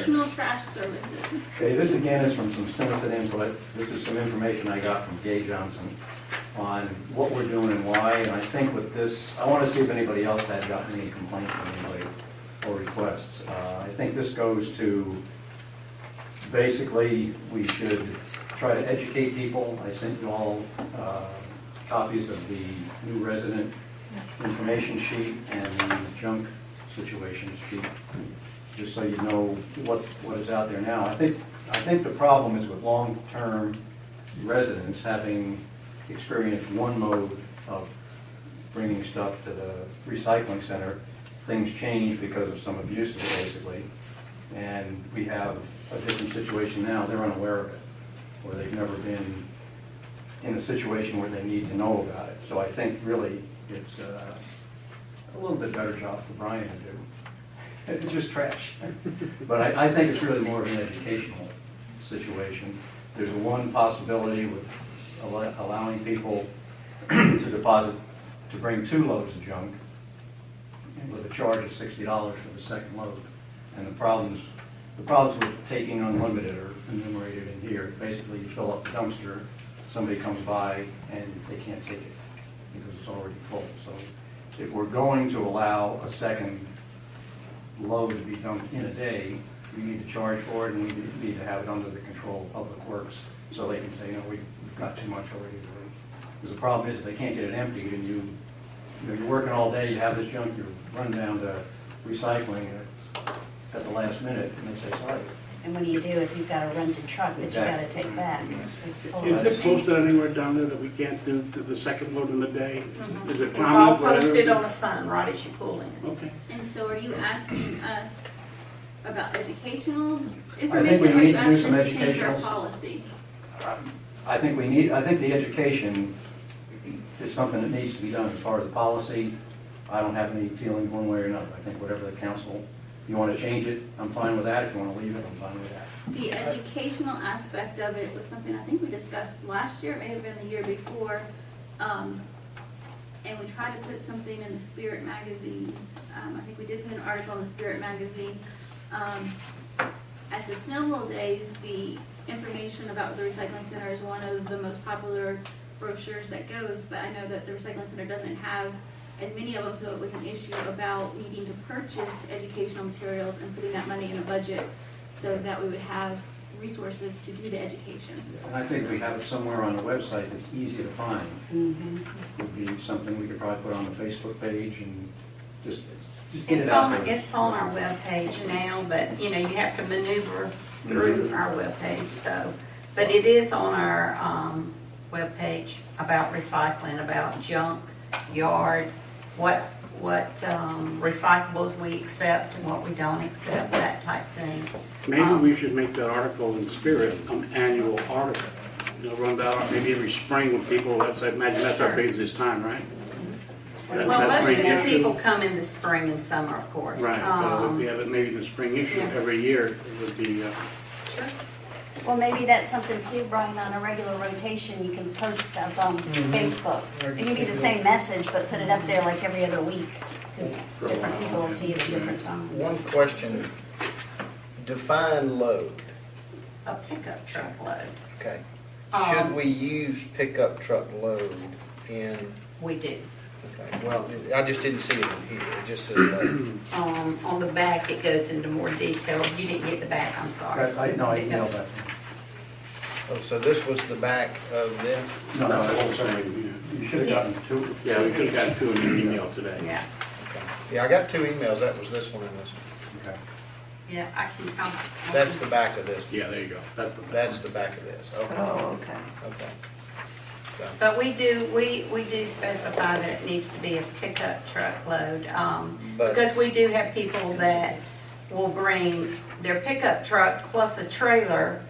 Additional trash services. Okay, this again is from some citizen input. This is some information I got from Gay Johnson on what we're doing and why. And I think with this, I want to see if anybody else had gotten any complaints from anybody or requests. I think this goes to, basically, we should try to educate people. I sent you all copies of the new resident information sheet and the junk situation sheet, just so you know what is out there now. I think the problem is with long-term residents having experienced one mode of bringing stuff to the recycling center. Things change because of some abuses, basically, and we have a different situation now. They're unaware of it, or they've never been in a situation where they need to know about it. So I think really it's a little bit better job for Brian to do. It's just trash. But I think it's really more of an educational situation. There's one possibility with allowing people to deposit, to bring 2 loads of junk with a charge of $60 for the second load. And the problems with taking unlimited are enumerated in here. Basically, you fill up the dumpster, somebody comes by and they can't take it because it's already full. So if we're going to allow a second load to be dumped in a day, we need to charge for it, and we need to have it under the control of Public Works so they can say, no, we've got too much already. Because the problem is if they can't get it emptied and you're working all day, you have this junk, you run down to recycling and it's at the last minute and they say, sorry. And what do you do if you've got a rented truck that Exactly. you gotta take back? It's full Is of it things. posted anywhere down there that we can't do to the second load in the day? Is it It's all common, whatever? posted on a sign right as you pull in. Okay. And so are you asking us about educational think information, we or are need you to do asking some us to change our educational- policy? I think the education is something that needs to be done. As far as the policy, I don't have any feeling one way or another. I think whatever the council, if you want to change it, I'm fine with that. If you want to leave it, I'm fine with that. The educational aspect of it was something I think we discussed last year, it may have been the year before. And we tried to put something in the Spirit magazine. I think we did put an article in the Spirit magazine. At the Snellville days, the information about the recycling center is one of the most popular brochures that goes, but I know that the recycling center doesn't have as many of them, so it was an issue about needing to purchase educational materials and putting that money in a budget so that we would have resources to do the education. And I think we have it somewhere on the website that's easy to find. Mhm. Would be something we could probably put on the Facebook page and just get It's it out on, there. it's on our webpage now, but, you know, you have to maneuver through our webpage, so. But it is on our webpage about recycling, about junk, yard, what recyclables we accept and what we don't accept, that type thing. Maybe we should make that article in Spirit an annual article. You know, run that out maybe every spring when people, I imagine that's our busiest time, right? Well, That's most spring issue. people come in the spring and summer, of course. Right, so if we have it maybe the spring issue Yeah. every year, it would be, Sure. Well, maybe that's something too, Brian, on a regular rotation, you can post up on Facebook. It can be the same message, but put it up there like every other week, because different people will see it at different times. One question, define load, A pickup truck load, okay? Should we use pickup truck load in, we do. okay, well, I just didn't see it in here, it just says load. On the back, it goes into more detail. You didn't get the back, I'm sorry. I emailed that. Oh, so this was the back of this? No, that's no, the whole thing. you should have gotten 2. Yeah, we could have got 2 in an email today. Yeah, Okay. Yeah, I got 2 emails, that was this one and this one. Okay. yeah, I can come. That's the back of this, Yeah, there you go. that's the back of this, okay, Oh, okay. okay. So, But we do specify that it needs to be a pickup truck load, But- because we do have people that will bring their pickup truck plus a trailer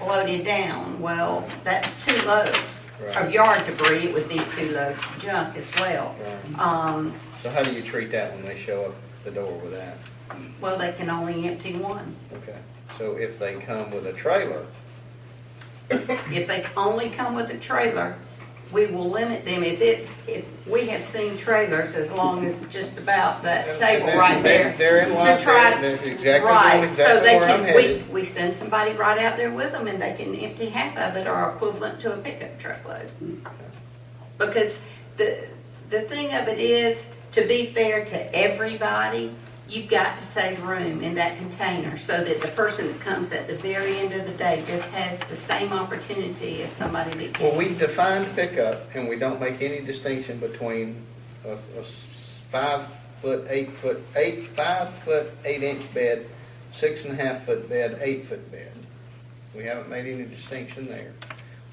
loaded down. Well, that's 2 loads of Right. yard debris. It would be 2 loads of junk as well. Right. So how do you treat that when they show up the door with that? Well, they can only empty one. Okay, so if they come with a trailer, If they only come with a trailer, we will limit them if we have seen trailers as long as just about that table right there. They're in line, To try- they're exactly, Right, doing so exactly they where I'm can, headed. we send somebody right out there with them and they can empty half of it or equivalent to a pickup truckload. Because the thing of it is, to be fair to everybody, you've got to save room in that container so that the person that comes at the very end of the day just has the same opportunity as somebody that Well, can. we define pickup, and we don't make any distinction between a 5 foot, 8 foot, 5 foot, 8 inch bed, 6.5 foot bed, 8 foot bed. We haven't made any distinction there.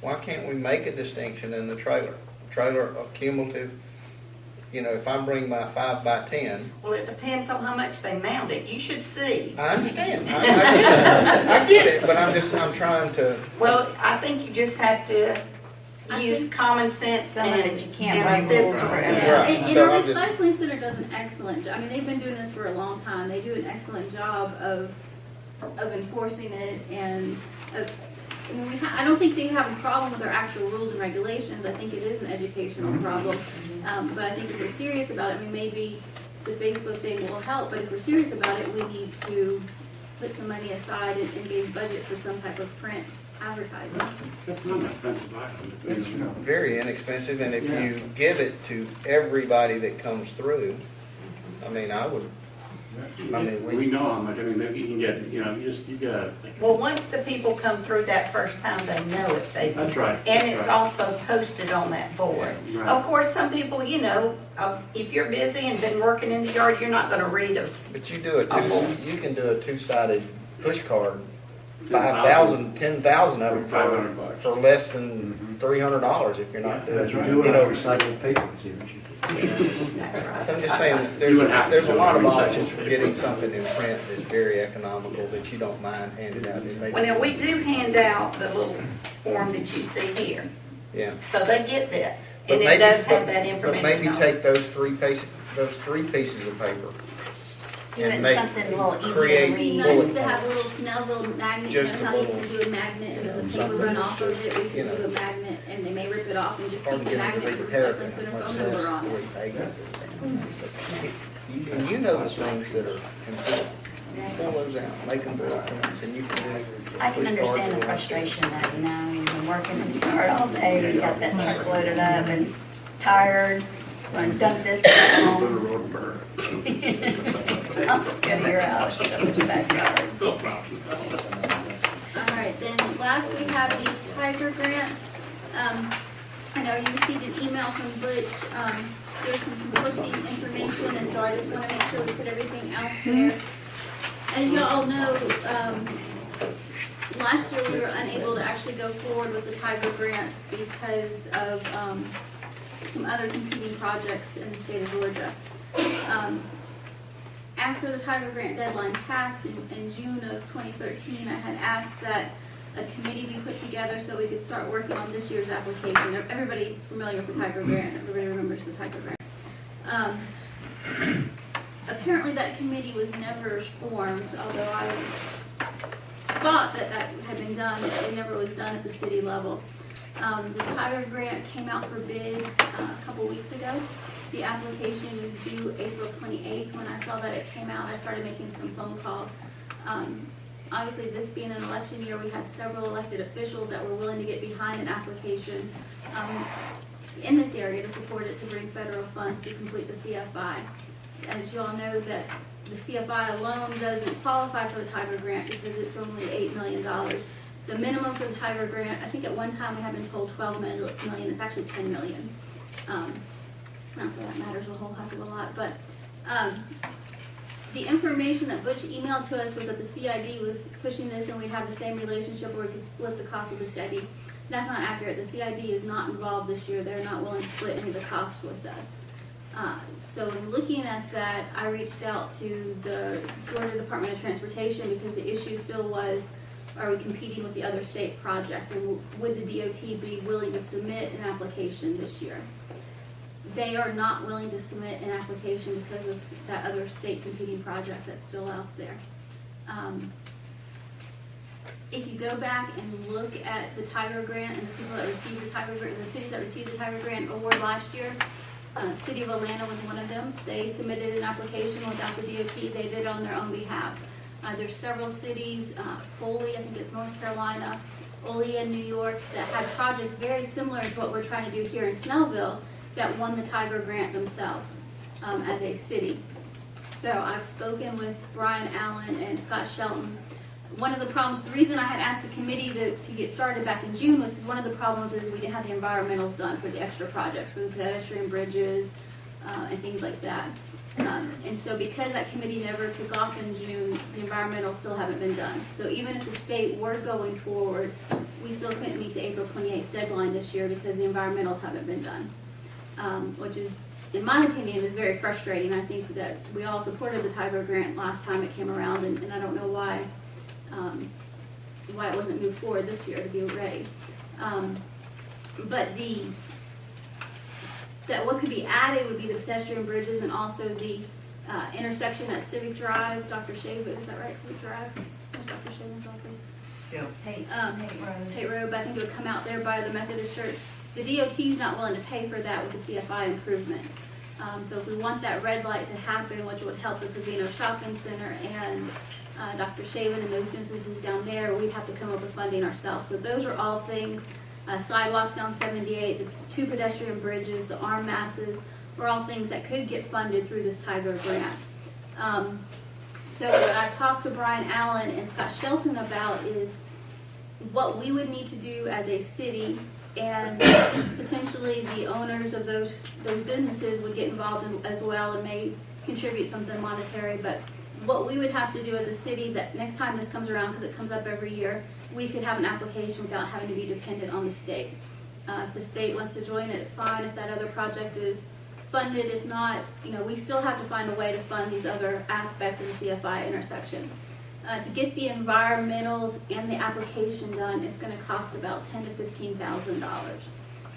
Why can't we make a distinction in the trailer? Trailer, a cumulative, you know, if I bring my 5 by 10, Well, it depends on how much they mount it. You should see. I understand, I get it, I get it, but I'm trying to, Well, I think you just have to I use think comm sense some of and. it you can't and write this rules one. for Yeah. Right. And So our I'm just- recycling center does an excellent job. I mean, they've been doing this for a long time. They do an excellent job of enforcing it and, I mean, I don't think they have a problem with our actual rules and regulations. I think it is an educational problem. But I think if we're serious about it, I mean, maybe the Facebook thing will help, but if we're serious about it, we need to put some money aside and engage budget for some type of print advertising. That's not an expensive item. it's very inexpensive, and if you give it to everybody that comes through, I mean, I mean, We know how much, I mean, maybe you can get, you know, you got. Well, once the people come through that first time, they know it. That's right. And that's it's right. also posted on that board. Right. Of course, some people, you know, if you're busy and been working in the yard, you're not gonna read them. but you can do a two-sided push card, 5,000, 10,000 of them $500. for less than $300 if you're not doing, That's you right. Do it out know. of recycled paper, too. That's So I'm right. just saying, You would have to there's a do lot of recycled options for paper. getting something in print that's very economical that you don't mind handing out. It may be- Well, now, we do hand out the little form that you see here, Yeah. so they get this. But And it maybe- does have but- that information But maybe on it. take those three pieces of paper. Do and it make- something a little easier to create It'd be read. nice bullet to have a points. little Snellville magnet, you Just know a how you little- can do a magnet and then the paper something run off of it, we you can know. do a magnet and they may rip it off and just Hard keep to the get them to magnet read with the recycling paragraph, center much phone less number on it. 3 pages. And you know the things that are important. Pull those out, make them bullet points, and you can do. I can push understand cards the or- frustration that, you know, you've been working in the yard all day, you got that truck loaded up and tired, want to dump this at Put a home. road burn. I'll just go to your house, go to the backyard. No problem. All right, then last we have the Tiger Grant. I know you received an email from Butch. There's some conflicting information, and so I just want to make sure we put everything out there. As you all know, last year we were unable to actually go forward with the Tiger Grant because of some other competing projects in the state of Georgia. After the Tiger Grant deadline passed in June of 2013, I had asked that a committee be put together so we could start working on this year's application. Everybody's familiar with the Tiger Grant, everybody remembers the Tiger Grant. Apparently that committee was never formed, although I thought that that had been done, it never was done at the city level. The Tiger Grant came out for bid a couple weeks ago. The application is due April 28th. When I saw that it came out, I started making some phone calls. Obviously, this being an election year, we had several elected officials that were willing to get behind an application in this area to support it, to bring federal funds to complete the CFI. As you all know, that the CFI alone doesn't qualify for the Tiger Grant because it's only $8 million. The minimum for the Tiger Grant, I think at one time we have been told $12 million, it's actually $10 million. Not that that matters a whole heck of a lot, but the information that Butch emailed to us was that the CID was pushing this and we'd have the same relationship where we could split the cost with the CID. That's not accurate. The CID is not involved this year. They're not willing to split any of the costs with us. So in looking at that, I reached out to the Georgia Department of Transportation because the issue still was, are we competing with the other state project? And would the DOT be willing to submit an application this year? They are not willing to submit an application because of that other state competing project that's still out there. if you go back and look at the Tiger Grant and the people that received the Tiger Grant, the cities that received the Tiger Grant award last year, City of Atlanta was one of them. They submitted an application without the DOT. They did it on their own behalf. There's several cities, Foley, I think it's North Carolina, Olean, New York, that had projects very similar to what we're trying to do here in Snellville that won the Tiger Grant themselves as a city. So I've spoken with Brian Allen and Scott Shelton. One of the problems, the reason I had asked the committee to get started back in June was because one of the problems is we didn't have the environmentals done for the extra projects, for the pedestrian bridges and things like that. And so because that committee never took off in June, the environmentals still haven't been done. So even if the state were going forward, we still couldn't meet the April 28th deadline this year because the environmentals haven't been done. Which is, in my opinion, is very frustrating. I think that we all supported the Tiger Grant last time it came around, and I don't know why it wasn't moved forward this year to be ready. But what could be added would be the pedestrian bridges and also the intersection at Civic Drive, Dr. Shaven, is that right, Civic Drive? Where's Dr. Shaven's office? Pate Road. Pate Road, but I think it would come out there by the Methodist Church. The DOT's not willing to pay for that with the CFI improvements. So if we want that red light to happen, which would help the Pavino Shopping Center and Dr. Shaven and those businesses down there, we'd have to come up with funding ourselves. So those are all things, sidewalks down 78, the 2 pedestrian bridges, the arm masses, are all things that could get funded through this Tiger Grant. So what I've talked to Brian Allen and Scott Shelton about is what we would need to do as a city, and potentially the owners of those businesses would get involved as well and may contribute something monetary, but what we would have to do as a city, that next time this comes around, because it comes up every year, we could have an application without having to be dependent on the state. If the state wants to join it, fine. If that other project is funded, if not, we still have to find a way to fund these other aspects of the CFI intersection. To get the environmentals and the application done, it's going to cost about $10,000 to $15,000.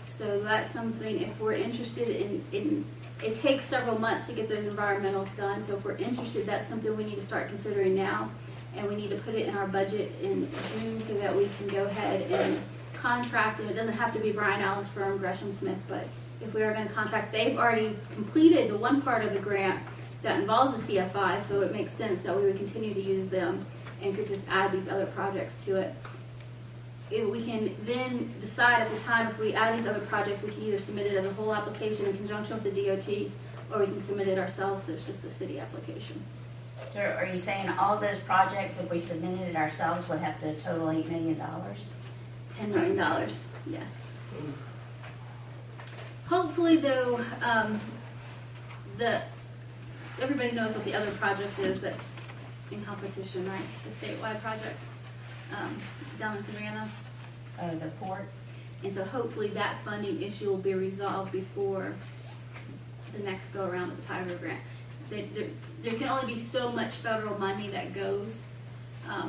So that's something, if we're interested in, it takes several months to get those environmentals done. So if we're interested, that's something we need to start considering now. And we need to put it in our budget in June so that we can go ahead and contract. And it doesn't have to be Brian Allen's firm, Gresham Smith, but if we are going to contract, they've already completed the one part of the grant that involves the CFI, so it makes sense that we would continue to use them and could just add these other projects to it. We can then decide at the time, if we add these other projects, we can either submit it as a whole application in conjunction with the DOT, or we can submit it ourselves, so it's just a city application. So are you saying all those projects, if we submitted it ourselves, would have to total $8 million? $10 million, yes. Hopefully, though, everybody knows what the other project is that's in competition, right? The statewide project down in Savannah. The port? And so hopefully that funding issue will be resolved before the next go around of the Tiger Grant. There can only be so much federal money that goes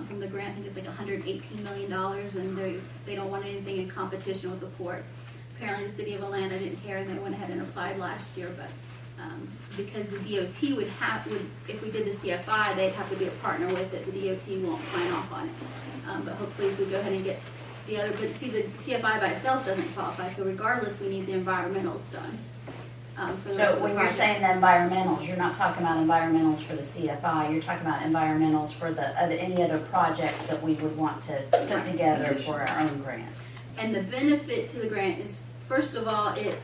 from the grant. I think it's like $118 million, and they don't want anything in competition with the port. Apparently the city of Atlanta didn't care, and they went ahead and applied last year, but because the DOT would, if we did the CFI, they'd have to be a partner with it. The DOT won't sign off on it. But hopefully if we go ahead and get the other, but see, the CFI by itself doesn't qualify, so regardless, we need the environmentals done. So when you're saying the environmentals, you're not talking about environmentals for the CFI, you're talking about environmentals for any other projects that we would want to put together for our own grant. And the benefit to the grant is, first of all, it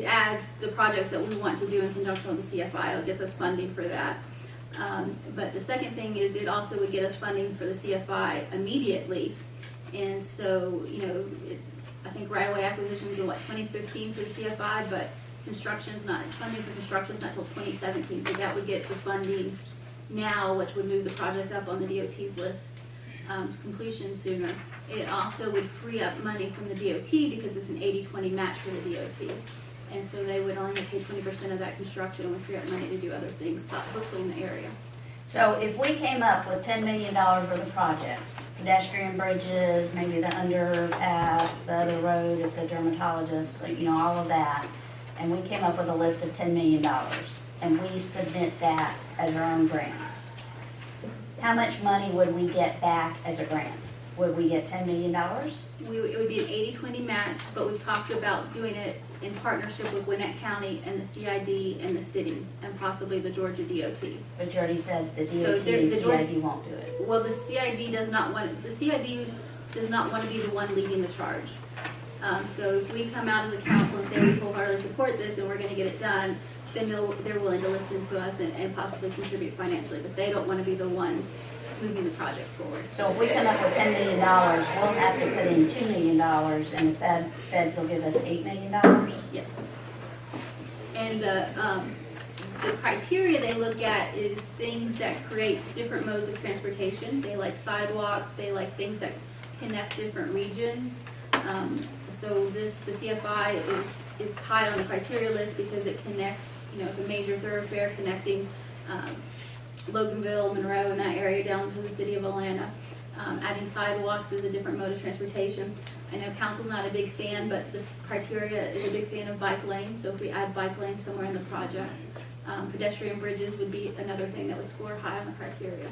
adds the projects that we want to do in conjunction with the CFI. It gets us funding for that. But the second thing is it also would get us funding for the CFI immediately. And so, I think right-of-way acquisitions in 2015 for the CFI, but funding for construction's not until 2017. So that would get the funding now, which would move the project up on the DOT's list, completion sooner. It also would free up money from the DOT because it's an 80-20 match for the DOT. And so they would only pay 20% of that construction and would free up money to do other things, hopefully in the area. So if we came up with $10 million worth of projects, pedestrian bridges, maybe the underpass, the other road at the dermatologist, all of that, and we came up with a list of $10 million, and we submit that as our own grant, How much money would we get back as a grant? Would we get $10 million? It would be an 80-20 match, but we've talked about doing it in partnership with Gwinnett County and the CID and the city, and possibly the Georgia DOT. But you already said the So DOT there- and the Georgia- CID won't do it. Well, the CID does not want to be the one leading the charge. So if we come out as a council and say we wholeheartedly support this and we're gonna get it done, then they're willing to listen to us and possibly contribute financially, but they don't want to be the ones moving the project forward. So if we come up with $10 million, we'll have to put in $2 million, and the feds will give us $8 million? Yes. And the criteria they look at is things that create different modes of transportation. They like sidewalks, they like things that connect different regions. So the CFI is high on the criteria list because it connects, it's a major thoroughfare connecting Loganville, Monroe, and that area down to the city of Atlanta. Adding sidewalks is a different mode of transportation. I know council's not a big fan, but the criteria is a big fan of bike lanes, so if we add bike lanes somewhere in the project. Pedestrian bridges would be another thing that would score high on the criteria.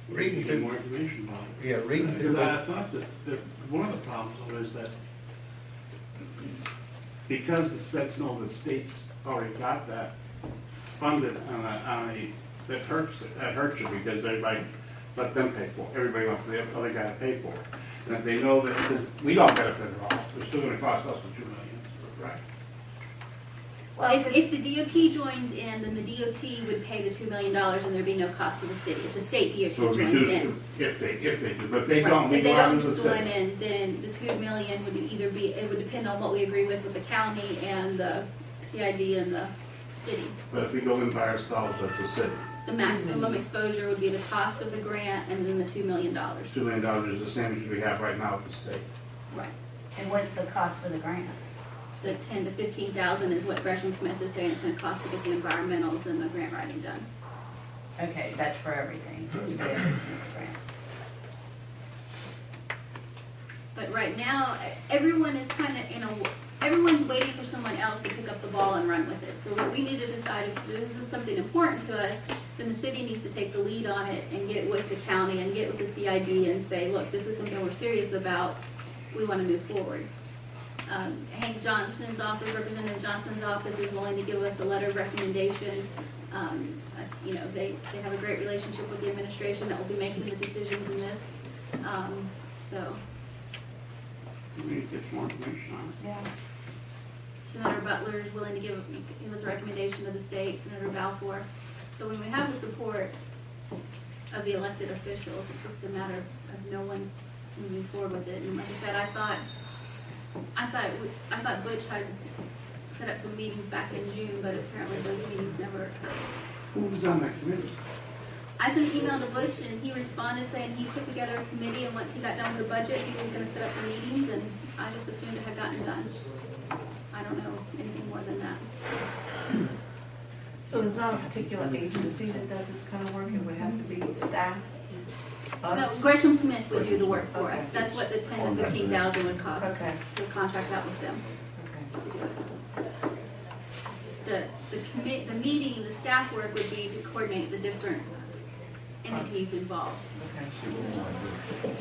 Reading Get through, more information about it. yeah, reading through, Because I the- thought that one of the problems though is that because the feds know the state's already got that funded that hurts you because everybody let them pay for it. Everybody wants the other guy to pay for it. And if they know that, because we don't benefit at all, it's still gonna cost us the $2 million, right? Well, If the DOT joins in, then the DOT would pay the $2 million and there'd be no cost to the city. If the state DOT So joins reduce, in. if they do, but if they don't, we If they go out don't as a join city. in, then the $2 million would either be, it would depend on what we agree with the county and the CID and the city. But if we go in by ourselves as a city, The maximum exposure would be the cost of the grant and then the $2 million. $2 million is the same as we have right now at the state. Right. and what's the cost of the grant? The 10 to 15,000 is what Gresham Smith is saying it's gonna cost to get the environmentals and the grant writing done. Okay, that's for everything. to be able to submit the grant. But right now, everyone is kind of everyone's waiting for someone else to pick up the ball and run with it. So what we need to decide, if this is something important to us, then the city needs to take the lead on it and get with the county and get with the CID and say, look, this is something we're serious about. We want to move forward. Hank Johnson's office, Representative Johnson's office is willing to give us a letter of recommendation. They have a great relationship with the administration that will be making the decisions in this. So. We need to get some more information on it. Yeah. Senator Butler is willing to give us a recommendation to the state, Senator Balfour. So when we have the support of the elected officials, it's just a matter of no one's moving forward with it. And like I said, I thought Butch had set up some meetings back in June, but apparently those meetings never occurred. Who was on that committee? I sent an email to Butch and he responded saying he put together a committee and once he got done with the budget, he was gonna set up the meetings and I just assumed it had gotten done. I don't know anything more than that. So there's not a particular agency that does this kind of work, it would have to be staff? No, Us? Gresham Smith would do the work for us. That's what the 10 to 15,000 would cost. Okay. To contract out with them Okay. to do it. The meeting, the staff work would be to coordinate the different entities involved. Okay.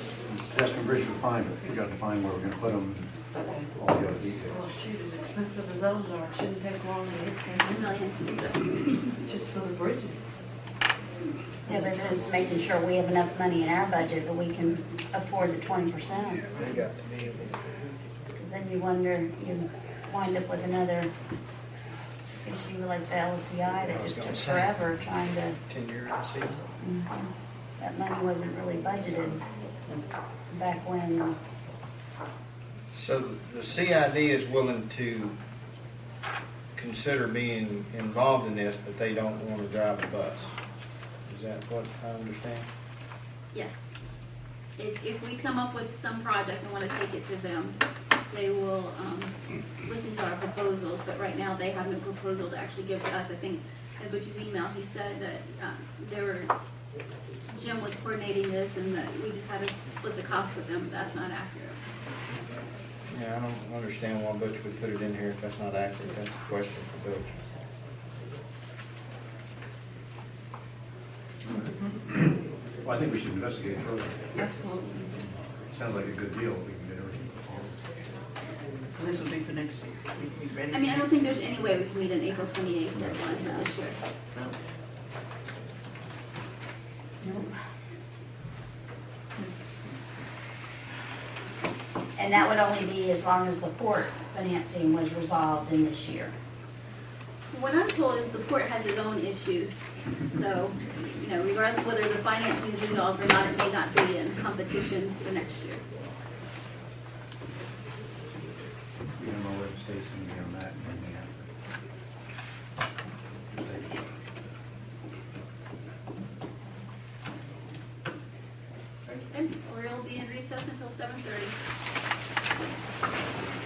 Justin Bridge will find it. We got to find where we're going to put them, Okay. all the other details. Well, shoot, as expensive as those are, it shouldn't take long to get $1 there, million. just for the bridges. Yeah, but it's making sure we have enough money in our budget that we can afford the 20%. we got to be able to. Because then you wonder, you wind up with another issue like the LCI that just took forever trying to, 10-year LC. that money wasn't really budgeted back when. So the CID is willing to consider being involved in this, but they don't want to drive a bus. Is that what I understand? Yes. If we come up with some project and want to take it to them, they will listen to our proposals, but right now they have no proposal to actually give to us. I think in Butch's email, he said that Jim was coordinating this and that we just had to split the cost with them. That's not accurate. Yeah, I don't understand why Butch would put it in here if that's not accurate. That's a question for Butch. Well, I think we should investigate further. Absolutely. Sounds like a good deal if we can get everything. So this will be for next year. We can be ready. I mean, I don't think there's any way we can meet an April 28th deadline for this year. And that would only be as long as the port financing was resolved in this year. What I'm told is the port has its own issues, so, you know, regardless of whether the financing is resolved or not, it may not be in competition for next year. We don't know where the state's going to be on that. And we'll be in recess until 7:30.